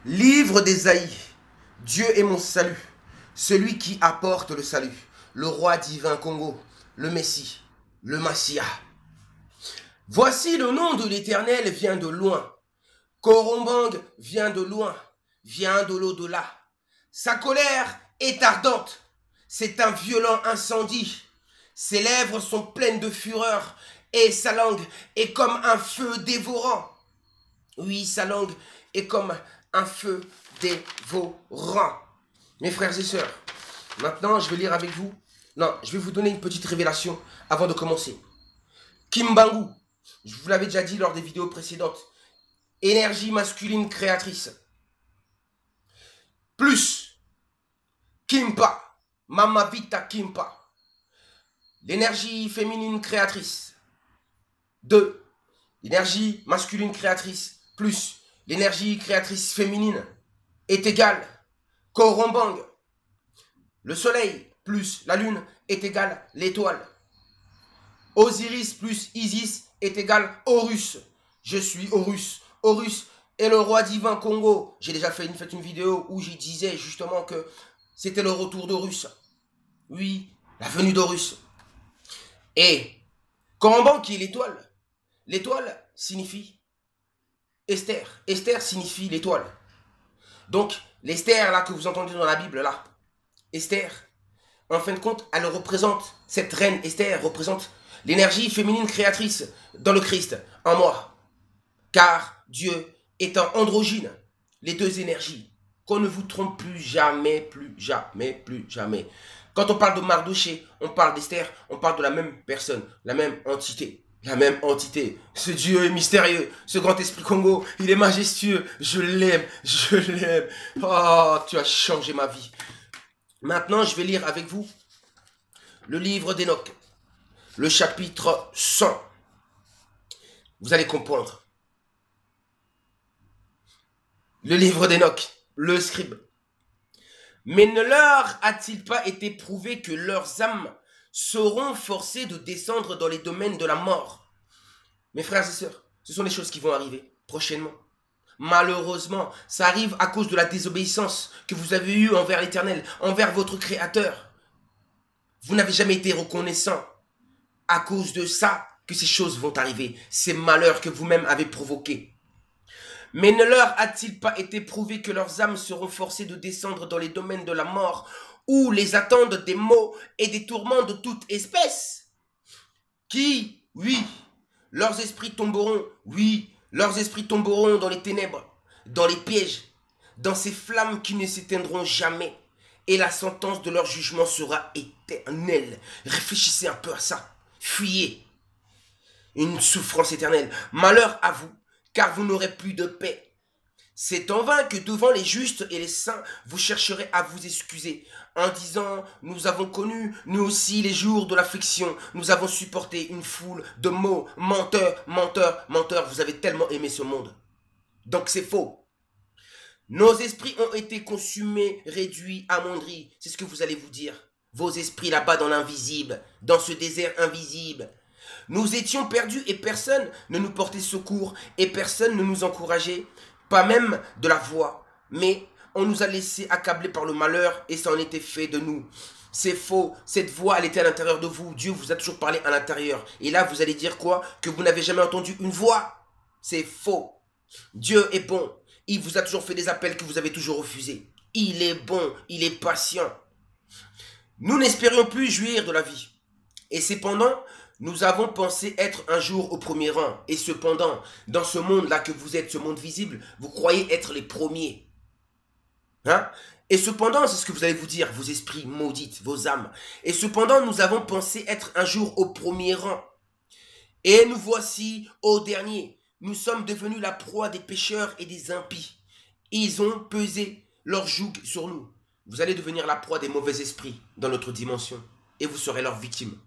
Livre d'Ésaïe. Dieu est mon salut, celui qui apporte le salut, le roi divin Congo, le Messie, le Massia. Voici le nom de l'Éternel vient de loin. Korombang vient de loin, vient de l'au-delà. Sa colère est ardente, c'est un violent incendie. Ses lèvres sont pleines de fureur et sa langue est comme un feu dévorant. Oui, sa langue est comme un feu dévorant. Mes frères et sœurs, maintenant je vais lire avec vous. Non, je vais vous donner une petite révélation avant de commencer. Kimbangu, je vous l'avais déjà dit lors des vidéos précédentes. Énergie masculine créatrice. Plus Kimpa, Mama Vita Kimpa. L'énergie féminine créatrice. 2. L'énergie masculine créatrice plus l'énergie créatrice féminine est égale Korombang. Le soleil plus la lune est égal l'étoile. Osiris plus Isis est égal Horus. Je suis Horus. Horus est le roi divin Congo. J'ai déjà fait une vidéo où j'y disais justement que c'était le retour d'Horus. Oui, la venue d'Horus. Et Korombang qui est l'étoile. L'étoile signifie Esther. Esther signifie l'étoile. Donc, l'Esther là que vous entendez dans la Bible là, Esther, en fin de compte, elle représente, cette reine Esther représente l'énergie féminine créatrice dans le Christ, en moi. Car Dieu étant androgyne, les deux énergies, qu'on ne vous trompe plus jamais, plus jamais, plus jamais. Quand on parle de Mardoché, on parle d'Esther, on parle de la même personne, la même entité. La même entité. Ce Dieu est mystérieux. Ce grand esprit Congo, il est majestueux. Je l'aime. Je l'aime. Oh, tu as changé ma vie. Maintenant, je vais lire avec vous le livre d'Enoch. Le chapitre 100. Vous allez comprendre. Le livre d'Enoch. Le scribe. Mais ne leur a-t-il pas été prouvé que leurs âmes seront forcés de descendre dans les domaines de la mort? Mes frères et sœurs, ce sont les choses qui vont arriver prochainement. Malheureusement, ça arrive à cause de la désobéissance que vous avez eue envers l'Éternel, envers votre Créateur. Vous n'avez jamais été reconnaissant. À cause de ça que ces choses vont arriver, ces malheurs que vous-même avez provoqués. Mais ne leur a-t-il pas été prouvé que leurs âmes seront forcées de descendre dans les domaines de la mort, où les attendent des maux et des tourments de toute espèce? Qui, oui, leurs esprits tomberont, oui, leurs esprits tomberont dans les ténèbres, dans les pièges, dans ces flammes qui ne s'éteindront jamais. Et la sentence de leur jugement sera éternelle. Réfléchissez un peu à ça. Fuyez. Une souffrance éternelle. Malheur à vous, car vous n'aurez plus de paix. C'est en vain que devant les justes et les saints, vous chercherez à vous excuser, en disant, nous avons connu, nous aussi, les jours de l'affliction, nous avons supporté une foule de mots, menteur, menteur, menteur, vous avez tellement aimé ce monde. Donc c'est faux. Nos esprits ont été consumés, réduits, amoindris, c'est ce que vous allez vous dire. Vos esprits là-bas dans l'invisible, dans ce désert invisible. Nous étions perdus et personne ne nous portait secours et personne ne nous encourageait. Pas même de la voix, mais on nous a laissé accabler par le malheur et ça en était fait de nous. C'est faux, cette voix elle était à l'intérieur de vous, Dieu vous a toujours parlé à l'intérieur. Et là vous allez dire quoi? Que vous n'avez jamais entendu une voix? C'est faux. Dieu est bon, il vous a toujours fait des appels que vous avez toujours refusés. Il est bon, il est patient. Nous n'espérions plus jouir de la vie. Et cependant, nous avons pensé être un jour au premier rang. Et cependant, dans ce monde-là que vous êtes, ce monde visible, vous croyez être les premiers. Hein? Et cependant, c'est ce que vous allez vous dire, vos esprits maudits, vos âmes. Et cependant, nous avons pensé être un jour au premier rang. Et nous voici au dernier. Nous sommes devenus la proie des pécheurs et des impies. Ils ont pesé leur joug sur nous. Vous allez devenir la proie des mauvais esprits dans notre dimension. Et vous serez leur victime.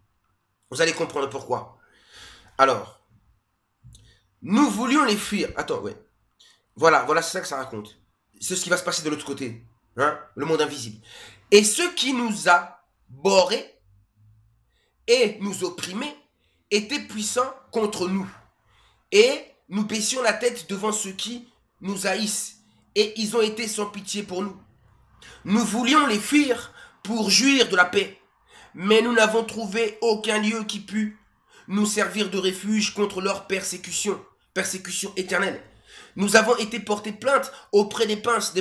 Vous allez comprendre pourquoi. Alors, nous voulions les fuir. Attends, ouais. Voilà, c'est ça que ça raconte. C'est ce qui va se passer de l'autre côté. Hein? Le monde invisible. Et ce qui nous a borrés et nous opprimés était puissant contre nous. Et nous baissions la tête devant ceux qui nous haïssent et ils ont été sans pitié pour nous. Nous voulions les fuir pour jouir de la paix, mais nous n'avons trouvé aucun lieu qui pût nous servir de refuge contre leur persécution éternelle. Nous avons été portés plainte auprès des princes,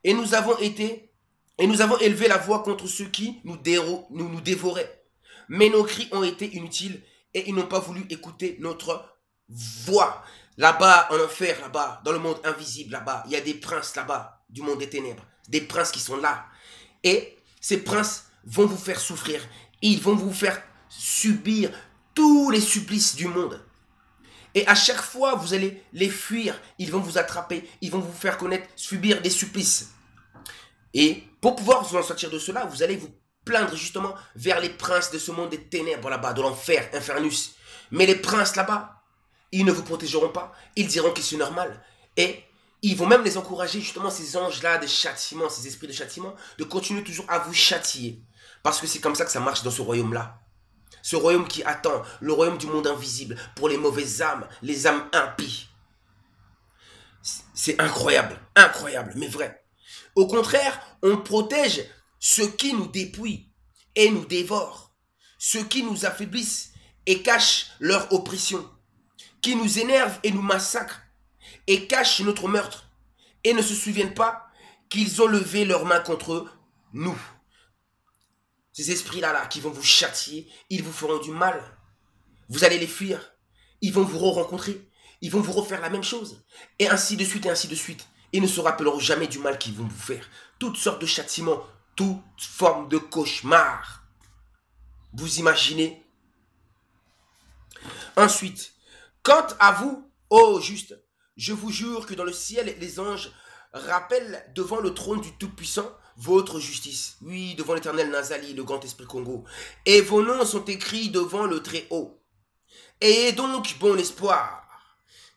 et nous avons élevé la voix contre ceux qui nous dévoraient. Mais nos cris ont été inutiles, et ils n'ont pas voulu écouter notre voix. Là-bas, en enfer, là-bas, dans le monde invisible, là-bas, il y a des princes là-bas, du monde des ténèbres, des princes qui sont là. Et ces princes vont vous faire souffrir. Ils vont vous faire subir tous les supplices du monde. Et à chaque fois, vous allez les fuir. Ils vont vous attraper. Ils vont vous faire subir des supplices. Et pour pouvoir vous en sortir de cela, vous allez vous plaindre justement vers les princes de ce monde des ténèbres là-bas, de l'enfer, Infernus. Mais les princes là-bas, ils ne vous protégeront pas. Ils diront que c'est normal. Et ils vont même les encourager, justement, ces anges-là de châtiment, ces esprits de châtiment, de continuer toujours à vous châtier. Parce que c'est comme ça que ça marche dans ce royaume-là. Ce royaume qui attend, le royaume du monde invisible, pour les mauvaises âmes, les âmes impies. C'est incroyable, incroyable, mais vrai. Au contraire, on protège ceux qui nous dépouillent et nous dévorent, ceux qui nous affaiblissent et cachent leur oppression, qui nous énervent et nous massacrent, et cachent notre meurtre, et ne se souviennent pas qu'ils ont levé leurs mains contre nous. Ces esprits-là qui vont vous châtier, ils vous feront du mal. Vous allez les fuir. Ils vont vous re-rencontrer. Ils vont vous refaire la même chose. Et ainsi de suite, et ainsi de suite. Ils ne se rappelleront jamais du mal qu'ils vont vous faire. Toutes sortes de châtiments, toute forme de cauchemar. Vous imaginez? Ensuite, quant à vous, ô justes, je vous jure que dans le ciel, les anges rappellent devant le trône du Tout-Puissant votre justice. Oui, devant l'Éternel Nazali, le grand esprit Congo. Et vos noms sont écrits devant le Très-Haut. Ayez donc bon espoir.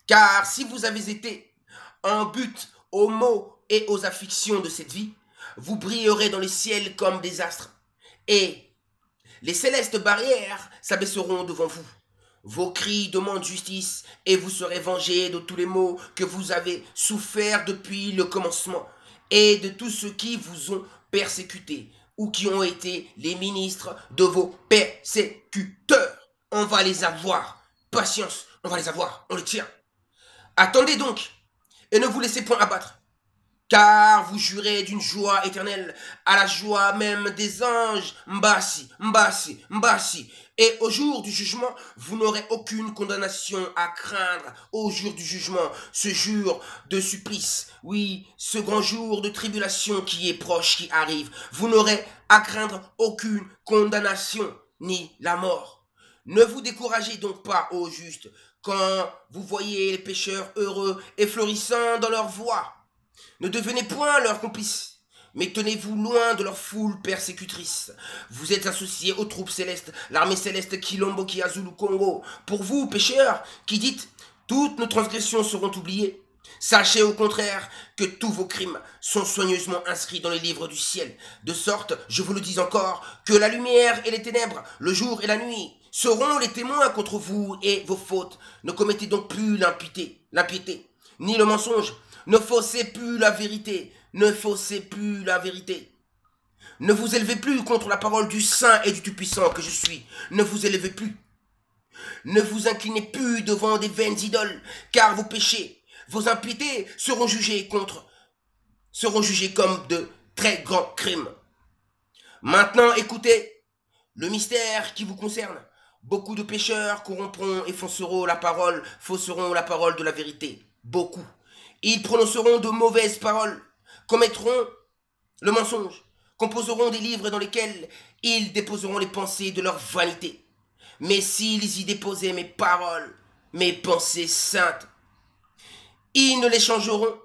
Car si vous avez été en but aux maux et aux afflictions de cette vie, vous brillerez dans les ciels comme des astres. Et les célestes barrières s'abaisseront devant vous. Vos cris demandent justice et vous serez vengés de tous les maux que vous avez souffert depuis le commencement et de tous ceux qui vous ont persécutés ou qui ont été les ministres de vos persécuteurs. On va les avoir. Patience, on va les avoir. On les tient. Attendez donc et ne vous laissez point abattre. Car vous jurez d'une joie éternelle à la joie même des anges. Mbassi, Mbassi, Mbassi. Et au jour du jugement, vous n'aurez aucune condamnation à craindre. Au jour du jugement, ce jour de supplice, oui, ce grand jour de tribulation qui est proche, qui arrive, vous n'aurez à craindre aucune condamnation, ni la mort. Ne vous découragez donc pas, ô justes, quand vous voyez les pécheurs heureux et florissant dans leur voie. Ne devenez point leurs complices, mais tenez-vous loin de leur foule persécutrice. Vous êtes associés aux troupes célestes, l'armée céleste Kilombo Kiazulu Congo. Pour vous, pécheurs, qui dites « toutes nos transgressions seront oubliées », sachez au contraire que tous vos crimes sont soigneusement inscrits dans les livres du ciel. De sorte, je vous le dis encore, que la lumière et les ténèbres, le jour et la nuit, seront les témoins contre vous et vos fautes. Ne commettez donc plus l'impiété, ni le mensonge. Ne faussez plus la vérité. Ne faussez plus la vérité. Ne vous élevez plus contre la parole du Saint et du Tout-Puissant que je suis. Ne vous élevez plus. Ne vous inclinez plus devant des vaines idoles, car vos péchés, vos impiétés seront jugés comme de très grands crimes. Maintenant, écoutez le mystère qui vous concerne. Beaucoup de pécheurs corrompront et fausseront la parole de la vérité. Beaucoup. Ils prononceront de mauvaises paroles, commettront le mensonge, composeront des livres dans lesquels ils déposeront les pensées de leur vanité. Mais s'ils y déposaient mes paroles, mes pensées saintes, ils ne les changeront,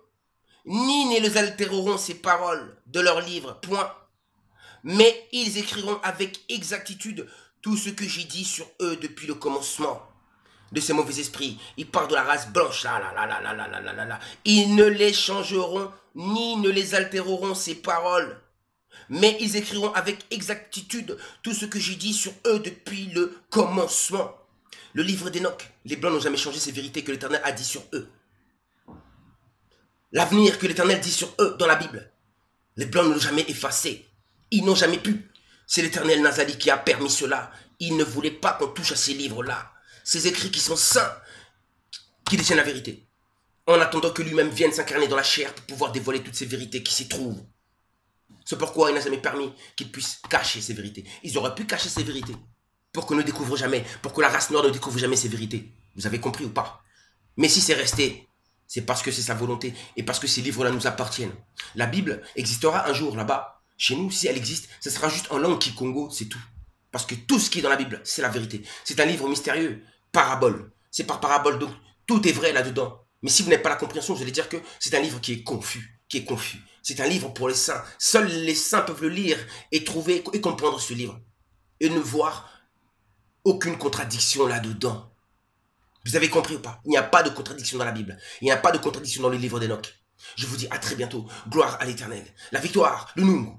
ni ne les altéreront ces paroles de leurs livres, point. Mais ils écriront avec exactitude tout ce que j'ai dit sur eux depuis le commencement. De ces mauvais esprits, ils parlent de la race blanche, Ils ne les changeront, ni ne les altéreront ces paroles. Mais ils écriront avec exactitude tout ce que j'ai dit sur eux depuis le commencement. Le livre d'Enoch, les blancs n'ont jamais changé ces vérités que l'Éternel a dit sur eux. L'avenir que l'Éternel dit sur eux dans la Bible. Les Blancs ne l'ont jamais effacé. Ils n'ont jamais pu. C'est l'Éternel Nazali qui a permis cela. Il ne voulait pas qu'on touche à ces livres-là. Ces écrits qui sont saints, qui détiennent la vérité. En attendant que lui-même vienne s'incarner dans la chair pour pouvoir dévoiler toutes ces vérités qui s'y trouvent. C'est pourquoi il n'a jamais permis qu'ils puissent cacher ces vérités. Ils auraient pu cacher ces vérités pour qu'on ne découvre jamais, pour que la race noire ne découvre jamais ces vérités. Vous avez compris ou pas? Mais si c'est resté, c'est parce que c'est sa volonté et parce que ces livres-là nous appartiennent. La Bible existera un jour là-bas. Chez nous, si elle existe, ce sera juste en langue kikongo, c'est tout. Parce que tout ce qui est dans la Bible, c'est la vérité. C'est un livre mystérieux, parabole. C'est par parabole, donc tout est vrai là-dedans. Mais si vous n'avez pas la compréhension, je vais dire que c'est un livre qui est confus, C'est un livre pour les saints. Seuls les saints peuvent le lire et trouver et comprendre ce livre. Et ne voir aucune contradiction là-dedans. Vous avez compris ou pas? Il n'y a pas de contradiction dans la Bible. Il n'y a pas de contradiction dans le livre d'Enoch. Je vous dis à très bientôt. Gloire à l'Éternel. La victoire, le Nungu.